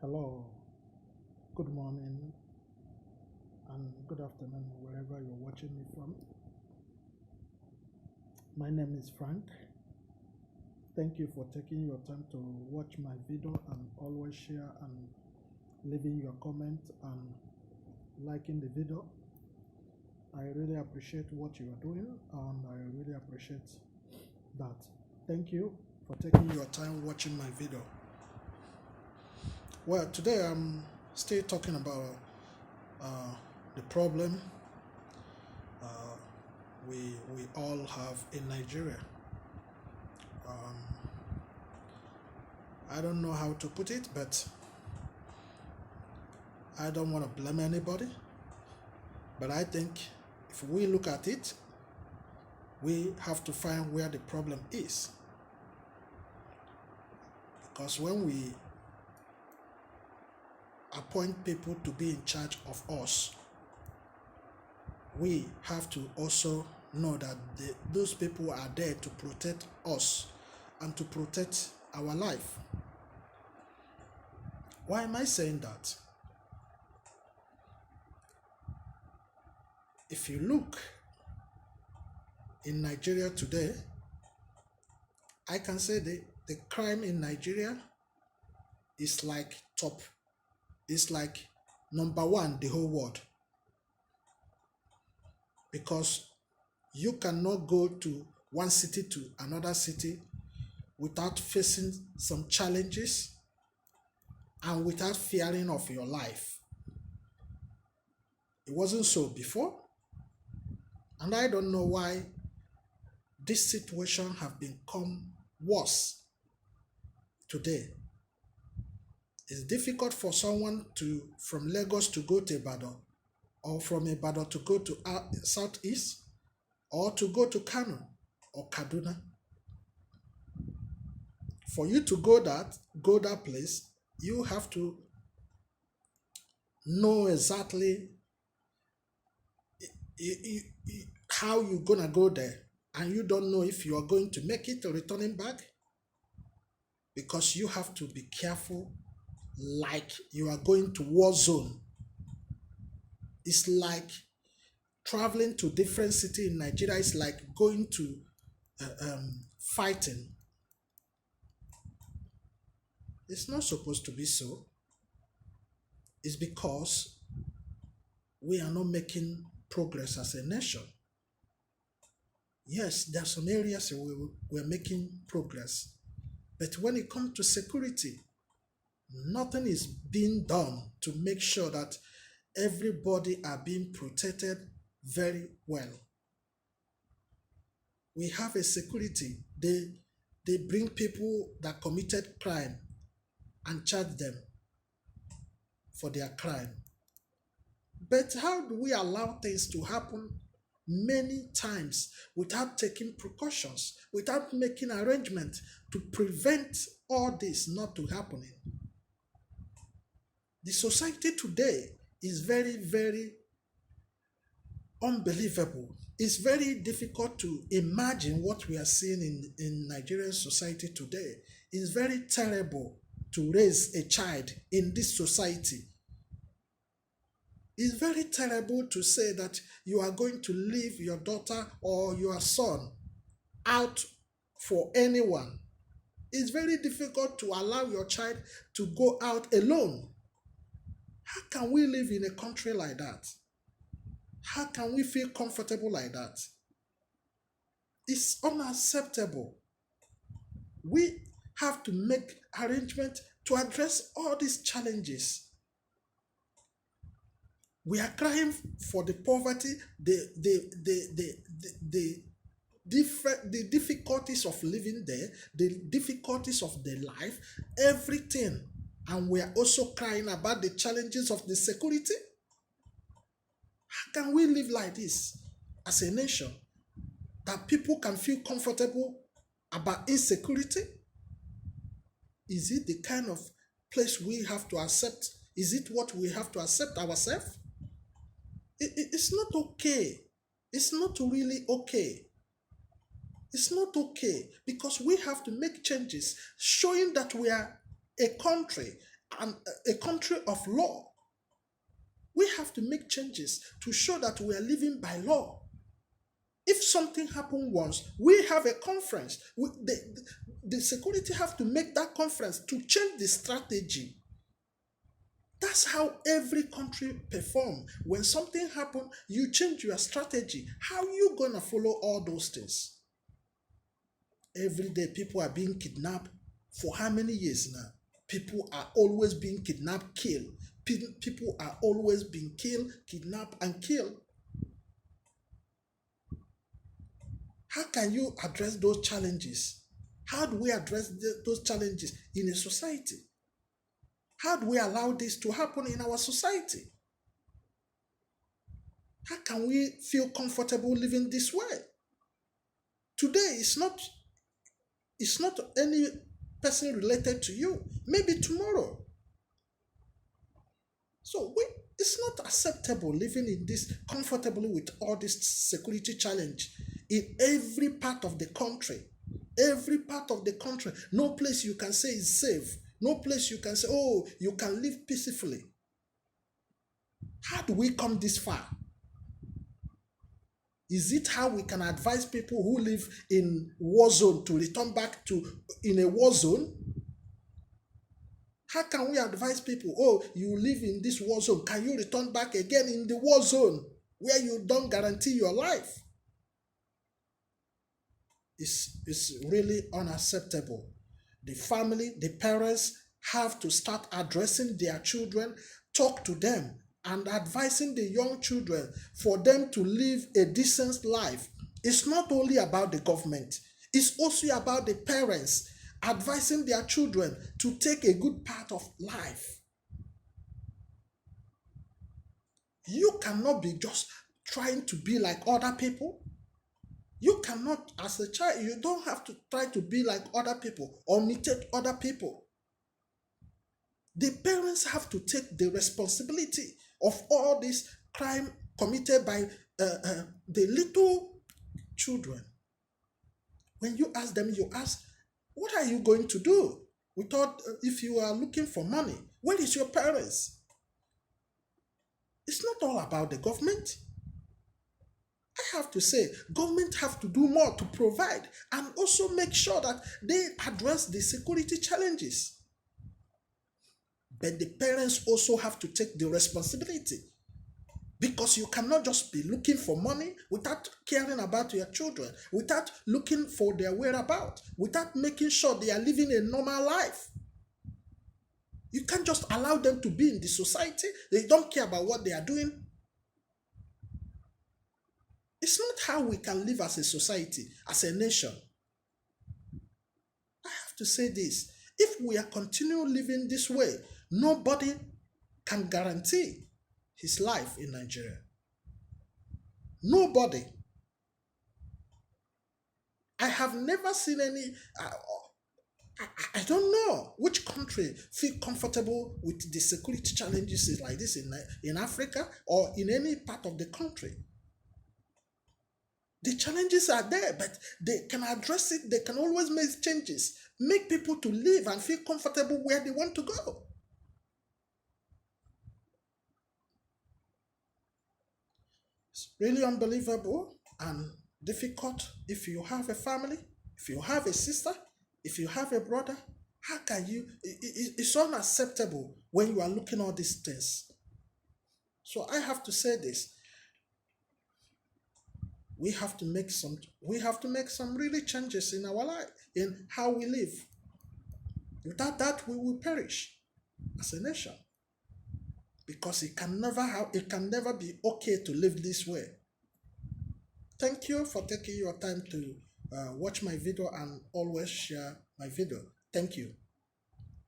Hello, good morning, and good afternoon, wherever you're watching me from. My name is Frank. Thank you for taking your time to watch my video and always share and leaving your comment and liking the video. I really appreciate what you are doing and I really appreciate that. Thank you for taking your time watching my video. Well, today I'm still talking about the problem uh, we all have in Nigeria. Um, I don't know how to put it, but I don't want to blame anybody. But I think if we look at it, we have to find where the problem is. Because when we appoint people to be in charge of us, we have to also know that those people are there to protect us and to protect our life. Why am I saying that? If you look in Nigeria today, I can say the crime in Nigeria is like top. It's like number one the whole world. Because you cannot go to one city to another city without facing some challenges and without fearing of your life. It wasn't so before, and I don't know why this situation have become worse today. It's difficult for someone from Lagos to go to Ibadan, or from Ibadan to go to Southeast, or to go to Kano or Kaduna. For you to go that place, you have to know exactly how you're gonna go there, and you don't know if you are going to make it or returning back, because you have to be careful, like you are going to war zone. It's like traveling to different city in Nigeria. It's like going to fighting. It's not supposed to be so. It's because we are not making progress as a nation. Yes, there are some areas where we're making progress, but when it comes to security, nothing is being done to make sure that everybody are being protected very well. We have a security. They bring people that committed crime and charge them for their crime. But how do we allow things to happen many times without taking precautions, without making arrangements to prevent all this not to happening? The society today is very, very unbelievable. It's very difficult to imagine what we are seeing in Nigerian society today. It's very terrible to raise a child in this society. It's very terrible to say that you are going to leave your daughter or your son out for anyone. It's very difficult to allow your child to go out alone. How can we live in a country like that? How can we feel comfortable like that? It's unacceptable. We have to make arrangements to address all these challenges. We are crying for the poverty, the difficulties of living there, the difficulties of the life, everything. And we are also crying about the challenges of the security. How can we live like this as a nation, that people can feel comfortable about insecurity? Is it the kind of place we have to accept? Is it what we have to accept ourselves? It's not okay. It's not really okay. It's not okay, because we have to make changes showing that we are a country, a country of law. We have to make changes to show that we are living by law. If something happened once, we have a conference. The security have to make that conference to change the strategy. That's how every country perform. When something happen, you change your strategy. How you gonna follow all those things? Every day people are being kidnapped. For how many years now? People are always being kidnapped, killed. People are always being killed, kidnapped, and killed. How can you address those challenges? How do we address those challenges in a society? How do we allow this to happen in our society? How can we feel comfortable living this way? Today it's not any person related to you. Maybe tomorrow. So it's not acceptable living in this comfortably with all this security challenge in every part of the country. Every part of the country. No place you can say is safe. No place you can say, oh, you can live peacefully. How do we come this far? Is it how we can advise people who live in war zone to return back to in a war zone? How can we advise people, oh, you live in this war zone, can you return back again in the war zone where you don't guarantee your life? It's really unacceptable. The family, the parents have to start addressing their children, talk to them, and advising the young children for them to live a decent life. It's not only about the government, it's also about the parents advising their children to take a good part of life. You cannot be just trying to be like other people. You cannot, as a child, you don't have to try to be like other people or imitate other people. The parents have to take the responsibility of all this crime committed by the little children. When you ask them, you ask, what are you going to do? Without, if you are looking for money, where is your parents? It's not all about the government. I have to say, government have to do more to provide and also make sure that they address the security challenges. But the parents also have to take the responsibility, because you cannot just be looking for money without caring about your children, without looking for their whereabouts, without making sure they are living a normal life. You can't just allow them to be in the society. They don't care about what they are doing. It's not how we can live as a society, as a nation. I have to say this. If we are continuing living this way, nobody can guarantee his life in Nigeria. Nobody. I have never seen any. I don't know which country feel comfortable with the security challenges like this in Africa or in any part of the country. The challenges are there, but they can address it. They can always make changes, make people to live and feel comfortable where they want to go. It's really unbelievable and difficult. If you have a family, if you have a sister, if you have a brother, how can you? It's unacceptable when you are looking at all these things. So I have to say this: we have to make some really changes in our life, in how we live. Without that, we will perish as a nation, because it can never be okay to live this way. Thank you for taking your time to watch my video and always share my video. Thank you.